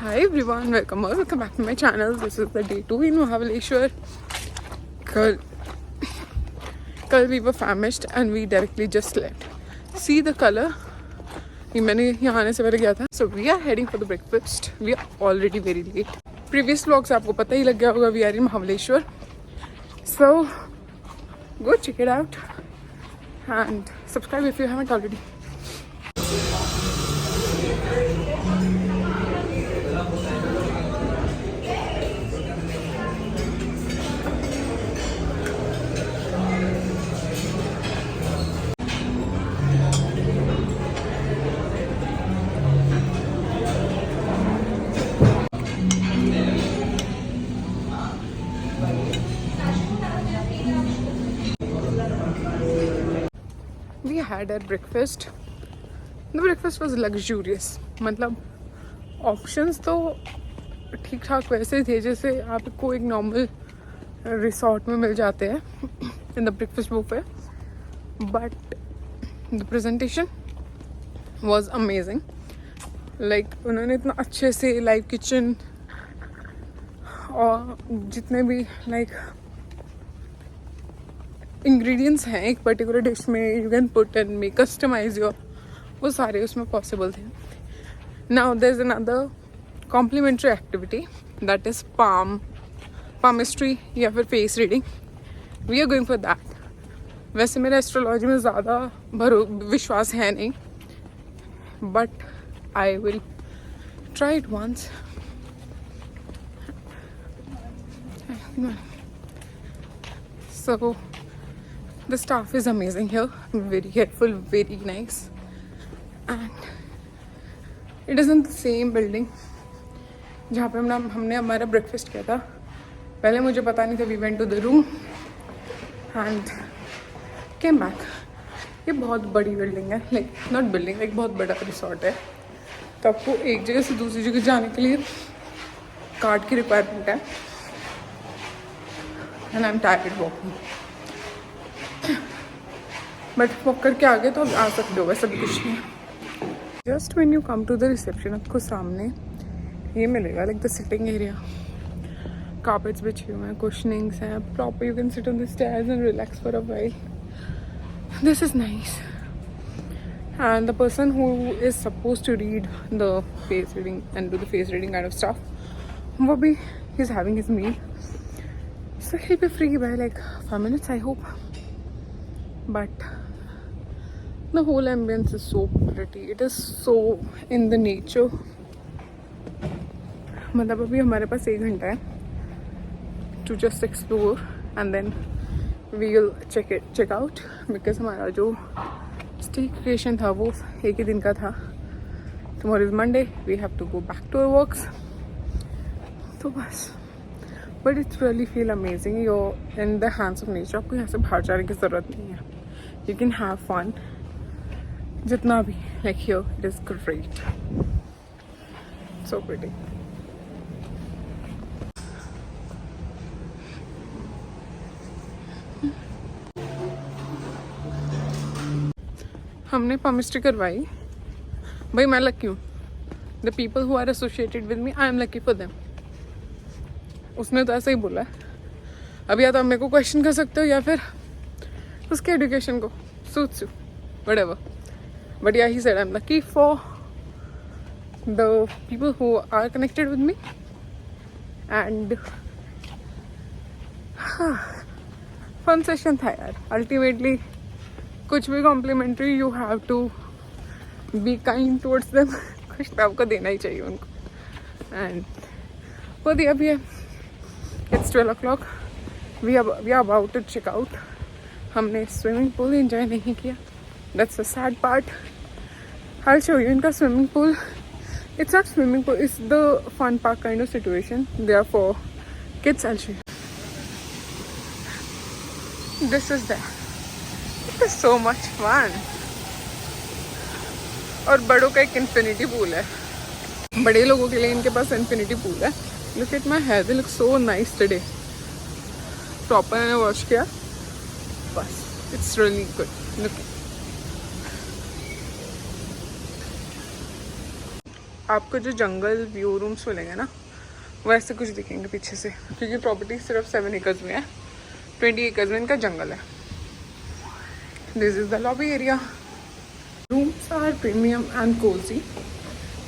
Hi everyone, welcome back to my channel. This is the day 2 in Mahabaleshwar. Kal we were famished and we directly just left. See the color? ये मैंने यहाँ आने से पहले गया था. So we are heading for the breakfast. We are already very late. Previous vlogs आपको पता ही लग गया होगा. We are in Mahabaleshwar. So go check it out and subscribe if you haven't already. We had our breakfast. The breakfast was luxurious. मतलब options तो ठीक ठाक वैसे थे जैसे आपको एक नॉर्मल रिसोर्ट में मिल जाते हैं in the breakfast buffet. But the presentation was amazing. Like उन्होंने इतना अच्छे से लाइव किचन और जितने भी like इंग्रेडिएंट्स हैं एक पर्टिकुलर डिश में you can put and make customize your, वो सारे उसमें पॉसिबल थे. Now there is another complementary activity that is palmistry या फिर face reading. We are going for that. वैसे मेरा एस्ट्रोलॉजी में ज़्यादा विश्वास है नहीं, but I will try it once. So the staff is amazing here, very helpful, very nice, and it is in the same building जहाँ पे हमने हमारा ब्रेकफास्ट किया था. पहले मुझे पता नहीं था. We went to the room and came back. ये बहुत बड़ी बिल्डिंग है, लाइक नॉट बिल्डिंग, लाइक बहुत बड़ा रिसोर्ट है. तो आपको एक जगह से दूसरी जगह जाने के लिए कार्ड की रिक्वायरमेंट है. And I am tired walking, but walk करके आगे तो आप आ सकते हो, वैसा भी कुछ नहीं. Just when you come to the reception आपको सामने ये मिलेगा like the sitting area. Carpets बिछे हुए हैं, कुशनिंग्स हैं proper. You can sit on the stairs and relax for a while. This is nice. And the person who is suppose to read the face reading and do the face reading kind of stuff, वो भी he is having his meal. So he'll be free by like 5 minutes, I hope. But the whole ambience is so pretty. It is so in the nature. मतलब अभी हमारे पास 1 घंटा है to just explore and then we will check out because हमारा जो stay creation था वो 1 ही दिन का था. Tomorrow is Monday. We have to go back to our works. तो बस. But it's really feel amazing. you're in the hands of nature. आपको यहाँ से बाहर जाने की ज़रूरत नहीं है. You can have fun जितना भी. like here it is great, so pretty. हमने पामिस्ट्री करवाई. भाई मैं लकी हूँ. The people who are associated with me, I am lucky for them. उसने तो ऐसा ही बोला है. अब या तो आप मेरे को क्वेश्चन कर सकते हो या फिर उसके एजुकेशन को. Suits you whatever. But yeah he said I am lucky for the people who are connected with me. And fun session था यार. अल्टीमेटली कुछ भी complementary you have to be kind towards them. कुछ तो आपको देना ही चाहिए उनको. एंड वो दिया भी है. It's 12 o'clock. We are about to check out. हमने स्विमिंग पूल एंजॉय नहीं किया. That's the sad part. I'll show you इनका swimming pool. It's not swimming pool. It's the fun park kind of situation. They are for kids. I'll show you. This is there. It is so much fun. और बड़ों का एक infinity pool है. बड़े लोगों के लिए इनके पास infinity pool है. Look at my hair, they look so nice today. Proper मैंने wash किया बस. It's really good. Look. आपको जो जंगल व्यू रूम्स मिलेंगे ना वैसे कुछ दिखेंगे पीछे से, क्योंकि प्रॉपर्टी सिर्फ 7 एकर्स में है, 20 एकर्स में इनका जंगल है। This is the lobby area. Rooms are premium and cozy.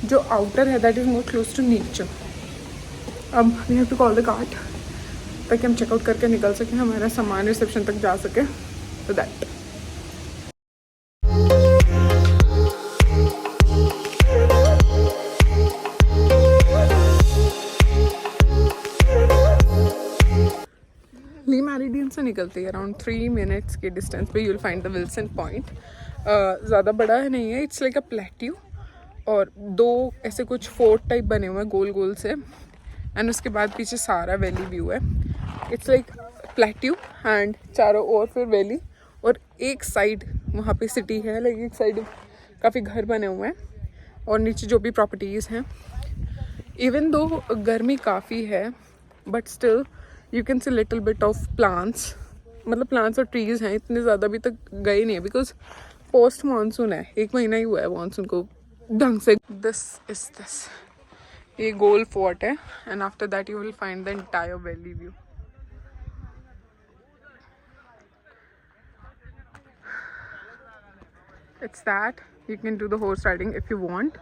जो आउटर है that is more close to nature. अब we have to call the cart ताकि हम चेकआउट करके निकल सकें, हमारा सामान रिसेप्शन तक जा सके। तो दैट ली मैरिडियन से निकलती है अराउंड 3 मिनट्स के डिस्टेंस पे you will find the Wilson point. ज़्यादा बड़ा है नहीं है, इट्स लाइक अ प्लेट्यू और 2 ऐसे कुछ फोर्ट टाइप बने हुए हैं गोल गोल से, एंड उसके बाद पीछे सारा वैली व्यू है। इट्स लाइक प्लेट्यू एंड चारों ओर फिर वैली, और एक साइड वहाँ पे सिटी है, लाइक एक साइड काफ़ी घर बने हुए हैं और नीचे जो भी प्रॉपर्टीज़ हैं। इवन दो गर्मी काफ़ी है but still you can see little bit of plants, मतलब प्लांट्स और ट्रीज़ हैं। इतने ज़्यादा अभी तक गए नहीं है बिकॉज पोस्ट मानसून है, 1 महीना ही हुआ है मानसून को ढंग से। दिस ये गोल फोर्ट है and after that you will find the entire valley view. It's that you can do the horse riding if you want,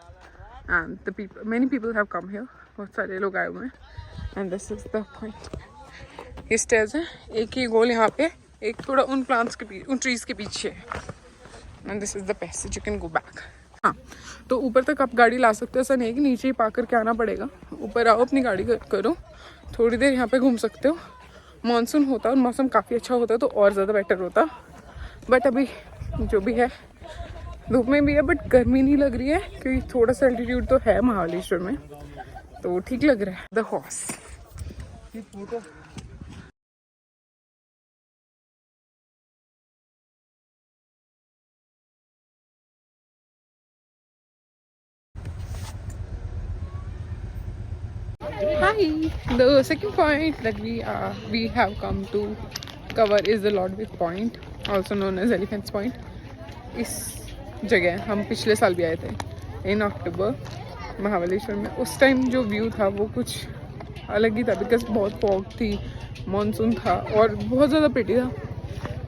and many people have come here, बहुत सारे लोग आए हुए हैं, and this is the point। ये stage है, एक ही गोल यहाँ पे, एक थोड़ा उन प्लांट्स के उन ट्रीज के पीछे है, and this is the passage you can go back। हाँ, तो ऊपर तक आप गाड़ी ला सकते हो, ऐसा नहीं है कि नीचे ही पार्क करके आना पड़ेगा। ऊपर आओ, अपनी गाड़ी करो, थोड़ी देर यहाँ पे घूम सकते हो। मानसून होता और मौसम काफ़ी अच्छा होता तो और ज़्यादा बेटर होता, बट अभी जो भी है धूप में भी है बट गर्मी नहीं लग रही है क्योंकि थोड़ा सा एल्टीट्यूड तो है महाबलेश्वर में, तो ठीक लग रहा है। The horse Hi, the second point that we have come to cover is the Lordwick Point, also known as Elephants Point। इस जगह हम पिछले साल भी आए थे इन अक्टूबर महाबलेश्वर में। उस टाइम जो व्यू था वो कुछ अलग ही था बिकॉज बहुत फॉग थी, मानसून था और बहुत ज़्यादा प्रिटी था।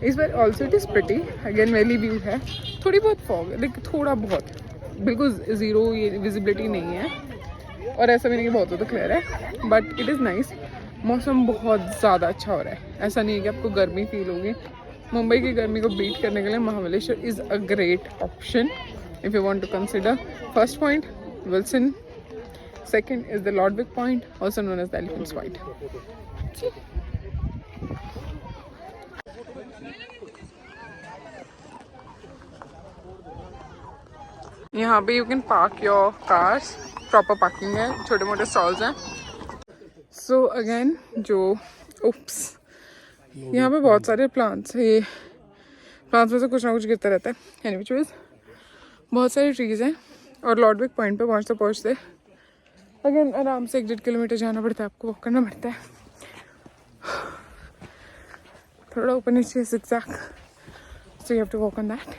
इस बार also it is pretty, again valley view है, थोड़ी बहुत फॉग है लेकिन थोड़ा बहुत, बिल्कुल ज़ीरो ये विजिबिलिटी नहीं है और ऐसा भी नहीं कि बहुत ज़्यादा क्लियर है, बट इट इज़ नाइस। मौसम बहुत ज़्यादा अच्छा हो रहा है, ऐसा नहीं है कि आपको गर्मी फील होगी। मुंबई की गर्मी को बीट करने के लिए Mahabaleshwar is a great option if you want to consider. First point Wilson, second is the Lodwick point, also known as the elephants point. यहाँ पे you can park your cars, proper parking है, छोटे मोटे stalls हैं। So again जो उप्स, यहाँ पे बहुत सारे प्लांट्स है, ये प्लांट्स में से कुछ ना कुछ गिरता रहता है। एनीवेज बहुत सारी ट्रीज़ हैं और लॉर्डविक पॉइंट पे पहुँचते अगेन आराम से 1-1.5 किलोमीटर जाना पड़ता है, आपको वॉक करना पड़ता है, थोड़ा ऊपर नीचे zigzag, so you have to walk on that.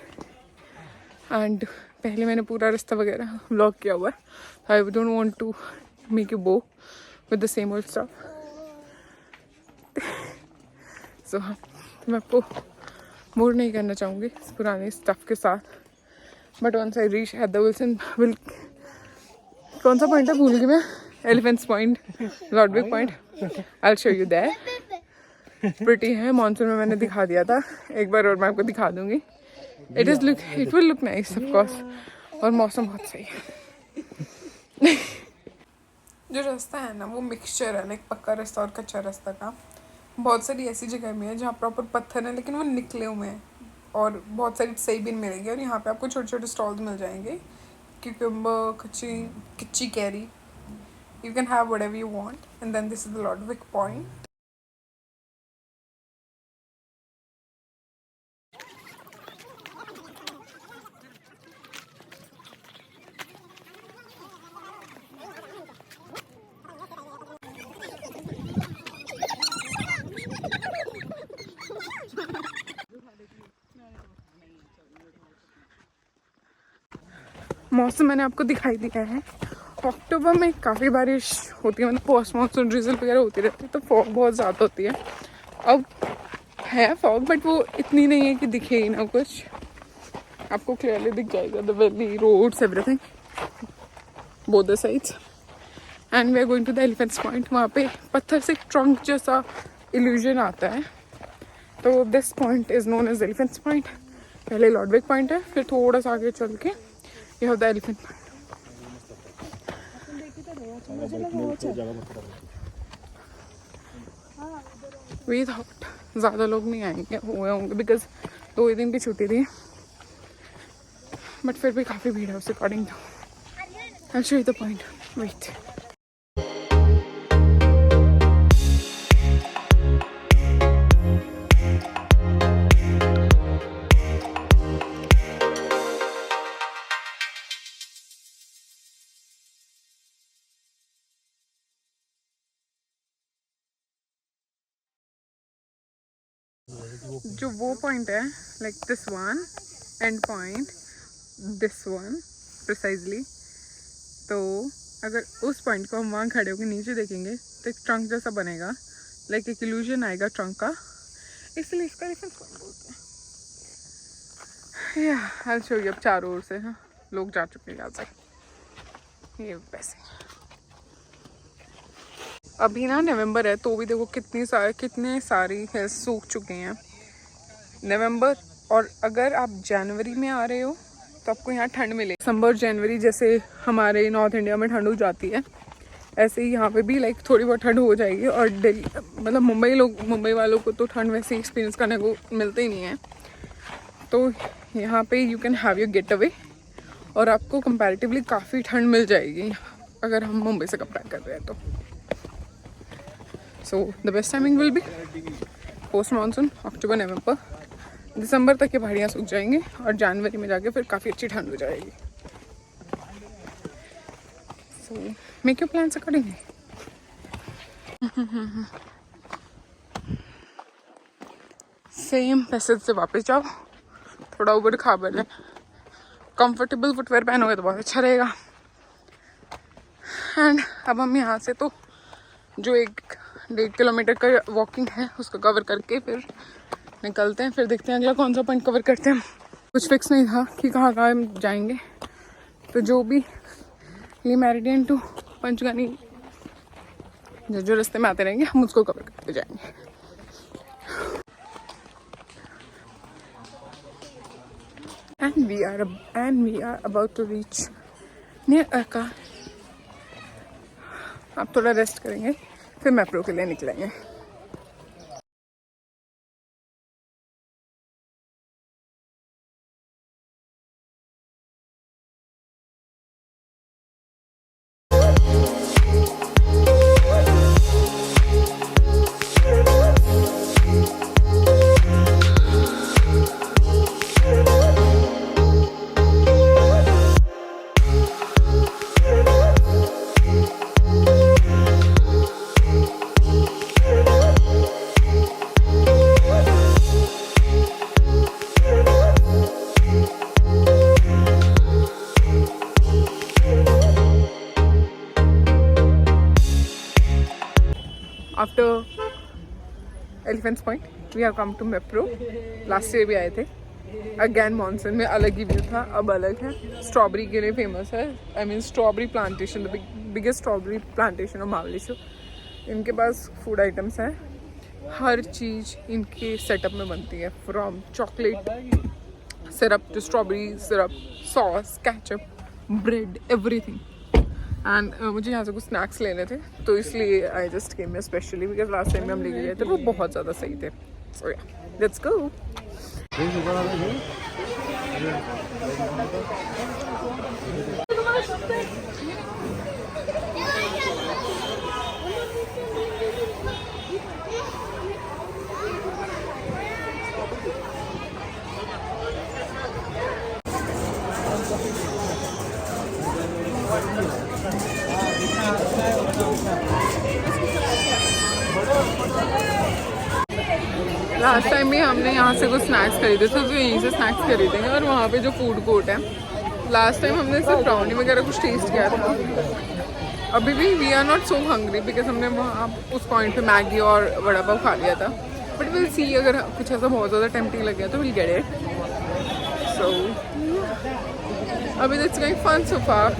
And पहले मैंने पूरा रास्ता वगैरह व्लॉग किया हुआ है, I don't want to make you bore with the same old stuff. So हाँ, मैं आपको बोर नहीं करना चाहूँगी इस पुराने स्टफ के साथ, but once I reach at the Wilson कौन सा पॉइंट है भूल गई मैं, elephants point, Lodwick point, I will show you that. Pretty है, मानसून में मैंने दिखा दिया था एक बार और मैं आपको दिखा दूँगी। It will look nice of course, और मौसम बहुत सही है। जो रास्ता है ना वो मिक्सचर है, लाइक पक्का रास्ता और कच्चा रास्ता का। बहुत सारी ऐसी जगह में है जहाँ प्रॉपर पत्थर है लेकिन वो निकले हुए हैं, और बहुत सारी सही भी मिलेंगे, और यहाँ पे आपको छोटे छोटे स्टॉल्स मिल जाएंगे, क्यूकम्बर, कच्ची कैरी, you can have whatever you want. And then this is the Lodwick point. मौसम मैंने आपको दिखाई दिया है अक्टूबर में काफ़ी बारिश होती है, मतलब पोस्ट मानसून ड्रिजल वगैरह होती रहती है, तो फॉग बहुत ज़्यादा होती है। अब है फॉग बट वो इतनी नहीं है कि दिखे ही ना कुछ, आपको क्लियरली दिख जाएगा the valley, roads, everything, both the sides. And we are going to the elephants point. वहाँ पे पत्थर से ट्रंक जैसा इल्यूजन आता है, तो this point is known as elephants point. पहले लॉर्डविक पॉइंट है, फिर थोड़ा सा आगे चल के ये होता है एलिफेंट पॉइंट। वी थॉट ज़्यादा लोग नहीं आएंगे, हुए होंगे बिकॉज 2 ही दिन की छुट्टी थी, बट फिर भी काफ़ी भीड़ है उस according to. I show you the point, wait. जो वो पॉइंट है, like this one and point, this one precisely, तो अगर उस पॉइंट को हम वहाँ खड़े होकर नीचे देखेंगे तो एक ट्रंक जैसा बनेगा, लाइक एक इल्यूजन आएगा ट्रंक का, इसलिए इसका एलिफेंट पॉइंट बोलते हैं। या आई शो यू, अब चारों ओर से हाँ लोग जा चुके हैं यहाँ से। ये वैसे अभी ना नवंबर है, तो भी देखो कितने सारी हिल्स सूख चुके हैं नवंबर। और अगर आप जनवरी में आ रहे हो तो आपको यहाँ ठंड मिलेगी। दिसंबर जनवरी जैसे हमारे नॉर्थ इंडिया में ठंड हो जाती है, ऐसे ही यहाँ पे भी लाइक थोड़ी बहुत ठंड हो जाएगी। और दिल्ली मतलब मुंबई वालों को तो ठंड वैसे एक्सपीरियंस करने को मिलते ही नहीं है, तो यहाँ पे you can have your get away और आपको कंपैरेटिवली काफ़ी ठंड मिल जाएगी अगर हम मुंबई से कंपेयर कर रहे हैं तो। So the best timing will be post monsoon, October November, December तक ये पहाड़ियाँ सूख जाएंगी और जनवरी में जाके फिर काफ़ी अच्छी ठंड हो जाएगी। So make your plans accordingly. Same passage से वापस जाओ, थोड़ा उबड़ खाबड़ है, कंफर्टेबल फुटवेयर पहनोगे तो बहुत अच्छा रहेगा। एंड अब हम यहाँ से तो जो 1-1.5 किलोमीटर का वॉकिंग है उसको कवर करके फिर निकलते हैं, फिर देखते हैं अगला कौन सा पॉइंट कवर करते हैं। कुछ फिक्स नहीं था कि कहाँ हम जाएंगे, तो जो भी ली मेरिडियन टू पंचगनी जो रास्ते में आते रहेंगे हम उसको कवर करते जाएंगे। And we are about to reach near अका। आप थोड़ा रेस्ट करेंगे, फिर मैप्रो के लिए निकलेंगे। After elephants point we have come to Mapro. Last year भी आए थे, अगेन मानसून में अलग ही व्यू था, अब अलग है। स्ट्रॉबेरी के लिए फेमस है, I mean strawberry plantation, the biggest strawberry plantation of Mahabaleshwar. इनके पास फूड आइटम्स हैं, हर चीज़ इनके सेटअप में बनती है, from chocolate syrup to strawberry syrup, sauce, ketchup, bread, everything. And मुझे यहाँ से कुछ स्नैक्स लेने थे, तो इसलिए I just came here specially because last time में हम लेके गए थे वो बहुत ज़्यादा सही थे। सो या लेट्स गो। लास्ट टाइम भी हमने यहाँ से कुछ स्नैक्स खरीदे थे, तो यहीं से स्नैक्स खरीदेंगे। और वहाँ पे जो फूड कोर्ट है, लास्ट टाइम हमने सिर्फ ब्राउनी वगैरह कुछ टेस्ट किया था, अभी भी we are not so hungry because हमने वहाँ उस पॉइंट पे मैगी और वड़ा पाव खा लिया था, बट विल सी अगर कुछ ऐसा बहुत ज़्यादा टेम्पटिंग लग गया तो विल गेट इट. सो अभी it's going fun so far.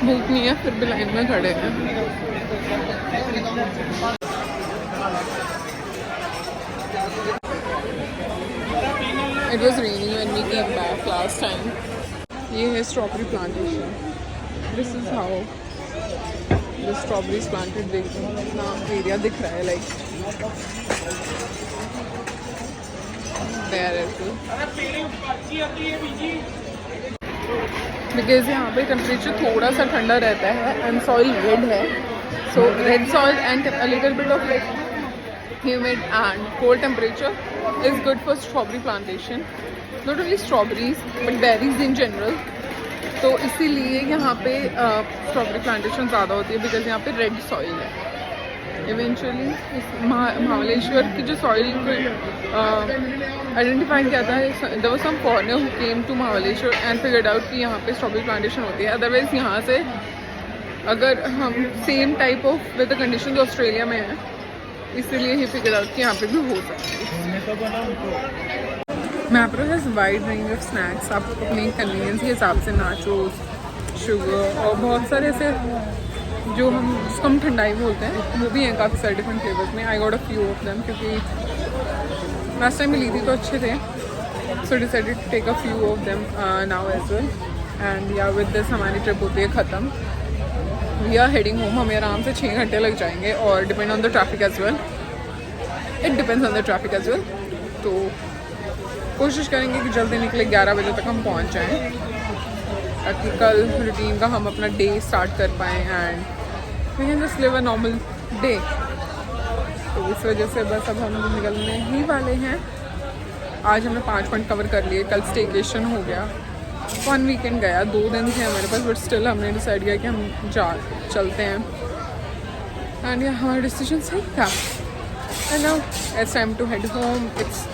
भूख नहीं है फिर भी लाइन में खड़े हैं. It was raining when we came back last time. ये है strawberry plantation. This is how the strawberries planted. देखो कितना एरिया दिख रहा है लाइक there is. बिकॉज यहाँ पे टेम्परेचर थोड़ा सा ठंडा रहता है एंड सॉइल रेड है. So red soil and a little bit of like humid and cold temperature is good for strawberry plantation. Not only strawberries but berries in general. तो इसीलिए यहाँ पे स्ट्रॉबेरी प्लांटेशन ज़्यादा होती है बिकॉज यहाँ पे रेड सॉइल है. इवेंचुअली महाबलेश्वर की जो सॉइल को आइडेंटिफाई किया था, there was some foreigner who came to Mahabaleshwar and figured out कि यहाँ पे स्ट्रॉबेरी प्लांटेशन होती है. अदरवाइज यहाँ से अगर हम same type of weather condition Australia में है, इसीलिए ही फिगर आउट कि यहाँ पे भी हो सकती है. Mapro has wide range of snacks. आप अपनी कन्वीनियंस के हिसाब से नाचोस, शुगर और बहुत सारे ऐसे जो जिसको हम ठंडाई बोलते हैं वो भी हैं काफ़ी सारे डिफरेंट फ्लेवर्स में. I got a few of them क्योंकि लास्ट टाइम में ली थी तो अच्छे थे. So decided to take a few of them now as well. And yeah with this हमारी ट्रिप होती है ख़त्म. We are heading home. हमें आराम से 6 घंटे लग जाएंगे और depend on the traffic as well. It depends on the traffic as well. तो कोशिश करेंगे कि जल्दी निकले, 11 बजे तक हम पहुंच जाएं ताकि कल रूटीन का हम अपना डे स्टार्ट कर पाएँ and we can just live a normal day. तो इस वजह से बस अब हम निकलने ही वाले हैं. आज हमने 5 पॉइंट कवर कर लिए. कल स्टेकेशन हो गया, 1 वीकेंड गया, 2 दिन थे हमारे पास, बट स्टिल हमने डिसाइड किया कि हम चलते हैं. एंड हमारा डिसीजन सही था. And now it's time to head home. It's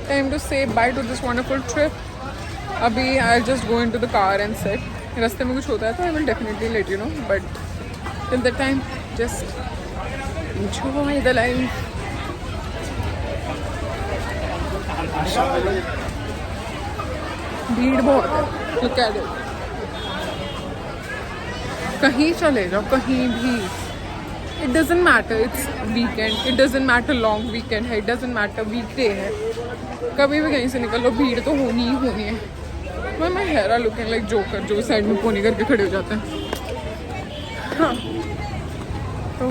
time to say bye to this wonderful trip. अभी I just go into the car and set. रास्ते में कुछ होता है तो I will definitely let you know, but till that time just enjoy the life. भीड़ बहुत है. Look at it. कहीं चले जाओ, कहीं भी. It doesn't matter it's weekend, it doesn't matter long weekend है, इट डजेंट मैटर वीकडे है, कभी भी कहीं से निकल लो भीड़ तो होनी ही होनी है. मैं hair are looking like joker जो साइड में पोनी करके खड़े हो जाते हैं. हाँ तो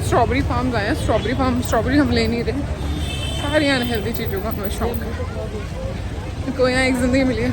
स्ट्रॉबेरी फार्म आए हैं. स्ट्रॉबेरी हम ले नहीं रहे. सारी अनहेल्दी चीज़ों का हमें शौक है. कोई यहाँ एक ज़िंदगी मिली है.